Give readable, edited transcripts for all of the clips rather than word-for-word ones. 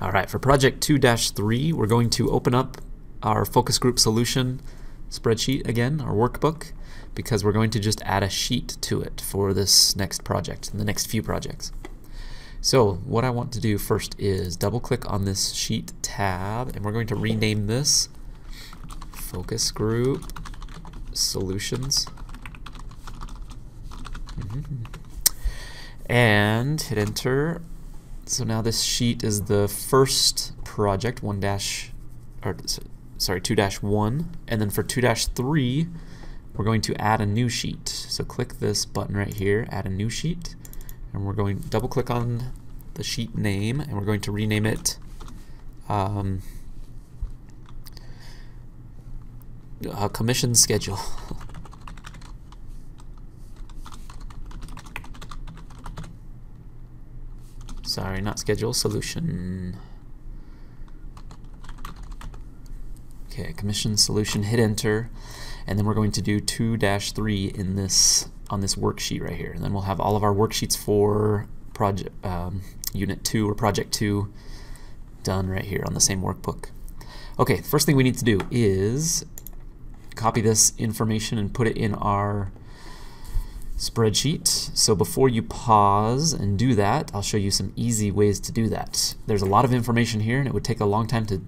All right, for project 2-3, we're going to open up our focus group solution spreadsheet again, our workbook, because we're going to just add a sheet to it for this next project, the next few projects. So what I want to do first is double click on this sheet tab, and we're going to rename this focus group solutions. And hit enter. So now this sheet is the first project, 2-1, and then for 2-3 we're going to add a new sheet. So click this button right here, add a new sheet, and we're going to double click on the sheet name, and we're going to rename it commission schedule. Sorry, not schedule, solution. Okay, commission solution, hit enter, and then we're going to do 2-3 in this on this worksheet right here. And then we'll have all of our worksheets for project unit 2 or project 2 done right here on the same workbook. Okay, first thing we need to do is copy this information and put it in our spreadsheet. So before you pause and do that, I'll show you some easy ways to do that. There's a lot of information here, and it would take a long time to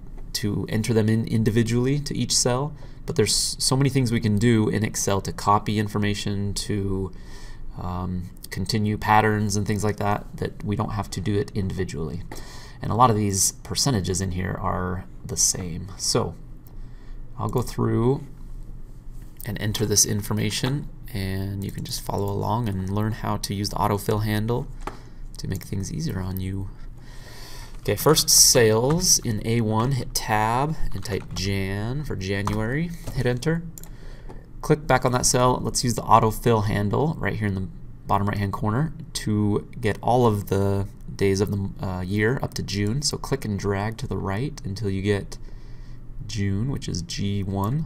enter them in individually to each cell, but there's so many things we can do in Excel to copy information, to continue patterns and things like that, that we don't have to do it individually. And a lot of these percentages in here are the same. So I'll go through and enter this information, and you can just follow along and learn how to use the autofill handle to make things easier on you. Okay, first sales in A1, hit tab and type Jan for January, hit enter. Click back on that cell. Let's use the autofill handle right here in the bottom right hand corner to get all of the days of the year up to June. So click and drag to the right until you get June, which is G1.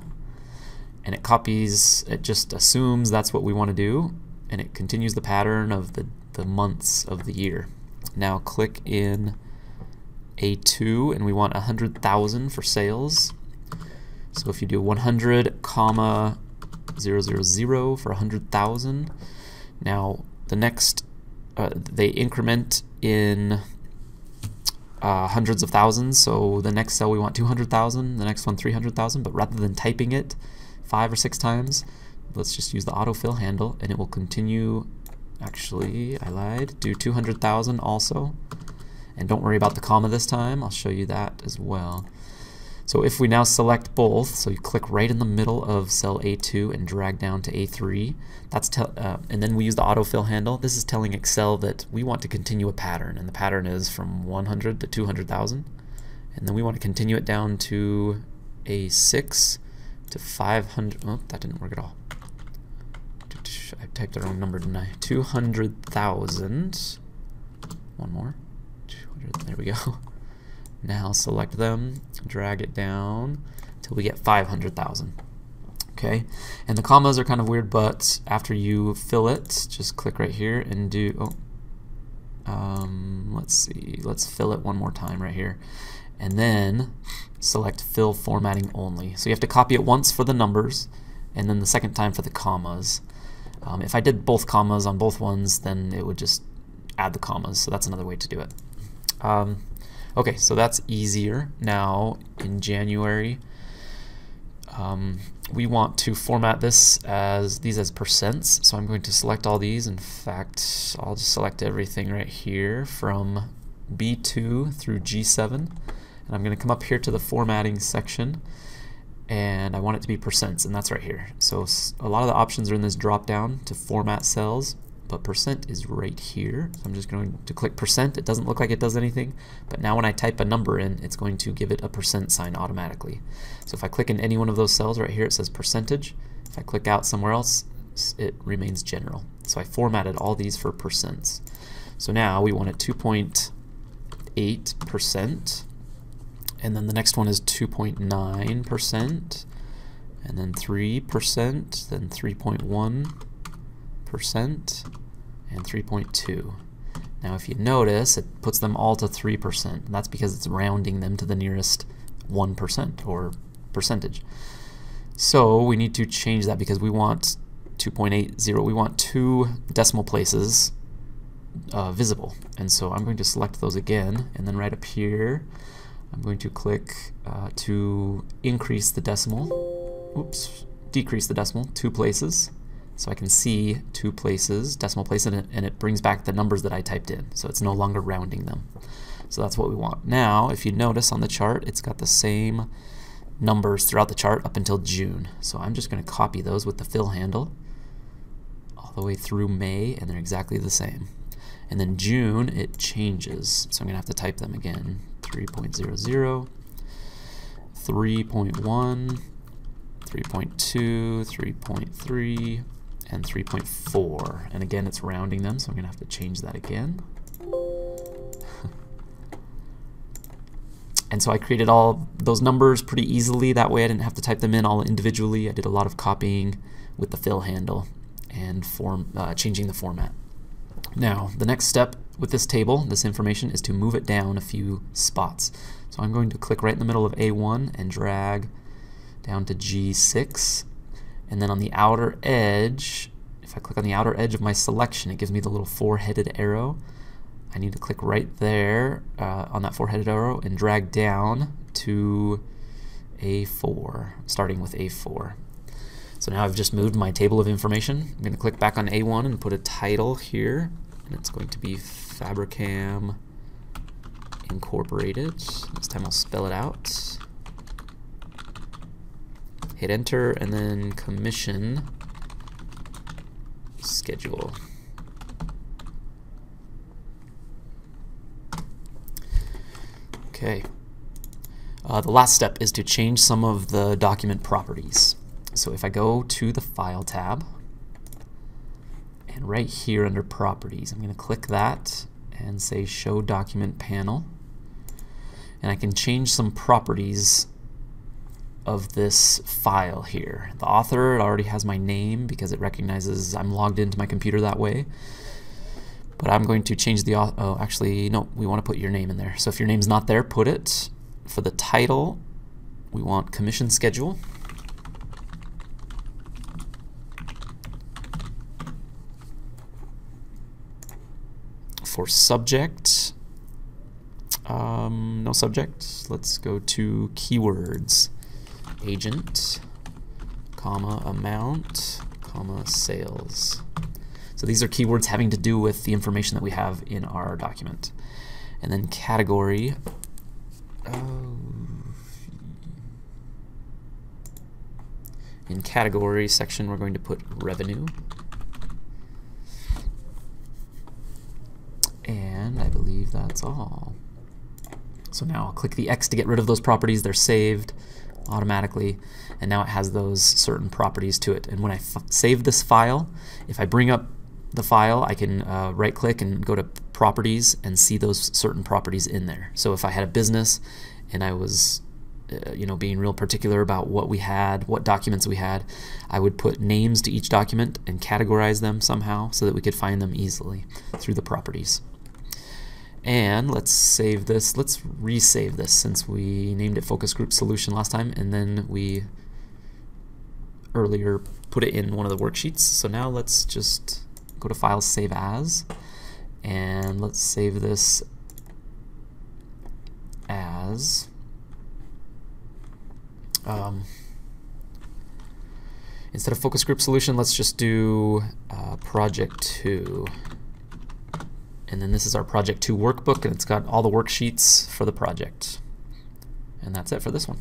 And it copies, it just assumes that's what we want to do, and it continues the pattern of the months of the year. Now click in A2, and we want 100,000 for sales. So if you do 100, 000 for 100,000, now the next, they increment in hundreds of thousands, so the next cell we want 200,000, the next one 300,000, but rather than typing it 5 or 6 times, let's just use the autofill handle, and it will continue. Actually, I lied. Do 200,000 also, and don't worry about the comma this time. I'll show you that as well. So if we now select both, so you click right in the middle of cell A2 and drag down to A3, that's and then we use the autofill handle. This is telling Excel that we want to continue a pattern, and the pattern is from 100 to 200,000, and then we want to continue it down to A6 to 500. Oh, that didn't work at all. I typed the wrong number, didn't I? 200,000. One more. 200. There we go. Now select them, drag it down until we get 500,000. Okay, and the commas are kind of weird, but after you fill it, just click right here and do. Let's see. Let's fill it one more time right here, and then select fill formatting only. So you have to copy it once for the numbers, and then the second time for the commas. If I did both commas on both ones, then it would just add the commas. So that's another way to do it. Okay, so that's easier. Now in January, we want to format these as percents. So I'm going to select all these. In fact, I'll just select everything right here from B2 through G7. And I'm going to come up here to the formatting section, and I want it to be percents, and that's right here. So a lot of the options are in this drop down to format cells, but percent is right here. So I'm just going to click percent. It doesn't look like it does anything, but now when I type a number in, it's going to give it a percent sign automatically. So if I click in any one of those cells right here, it says percentage. If I click out somewhere else, it remains general. So I formatted all these for percents. So now we want it 2.8%. And then the next one is 2.9%, and then 3%, then 3.1%, and 3.2. Now if you notice, it puts them all to 3%. And that's because it's rounding them to the nearest 1% or percentage. So we need to change that because we want 2.80, we want 2 decimal places visible. And so I'm going to select those again, and then right up here I'm going to click to increase the decimal, decrease the decimal 2 places, so I can see 2 places, decimal place, and it brings back the numbers that I typed in, so it's no longer rounding them. So that's what we want. Now if you notice on the chart, it's got the same numbers throughout the chart up until June. So I'm just going to copy those with the fill handle all the way through May, and they're exactly the same. And then June, it changes. So I'm going to have to type them again. 3.00, 3.1, 3.2, 3.3, and 3.4. And again, it's rounding them, so I'm going to have to change that again. And so I created all those numbers pretty easily. That way I didn't have to type them in all individually. I did a lot of copying with the fill handle and changing the format. Now, the next step with this table, this information, is to move it down a few spots. So I'm going to click right in the middle of A1 and drag down to G6. And then on the outer edge, if I click on the outer edge of my selection, it gives me the little 4-headed arrow. I need to click right there on that 4-headed arrow and drag down to A4, starting with A4. So now I've just moved my table of information. I'm going to click back on A1 and put a title here, and it's going to be Fabricam Incorporated. This time I'll spell it out. Hit enter, and then commission schedule. Okay. The last step is to change some of the document properties. So if I go to the File tab, and right here under Properties, I'm going to click that and say Show Document Panel. And I can change some properties of this file here. The author, it already has my name because it recognizes I'm logged into my computer that way. But I'm going to change the author. Oh, actually, no, we want to put your name in there. So if your name's not there, put it. For the title, we want Commission Schedule. For subject, no subject. Let's go to keywords. Agent, comma, amount, comma, sales. So these are keywords having to do with the information that we have in our document. And then category, in category section we're going to put revenue. And I believe that's all. So now I'll click the X to get rid of those properties. They're saved automatically, and now it has those certain properties to it. And when I save this file, if I bring up the file, I can right click and go to properties and see those certain properties in there. So if I had a business and I was being real particular about what we had, what documents we had, I would put names to each document and categorize them somehow so that we could find them easily through the properties. And let's save this. Let's resave this since we named it Focus Group Solution last time, and then we earlier put it in one of the worksheets. So now let's just go to File, Save As, and let's save this as instead of Focus Group Solution, let's just do Project 2. And then this is our Project 2 workbook, and it's got all the worksheets for the project. And that's it for this one.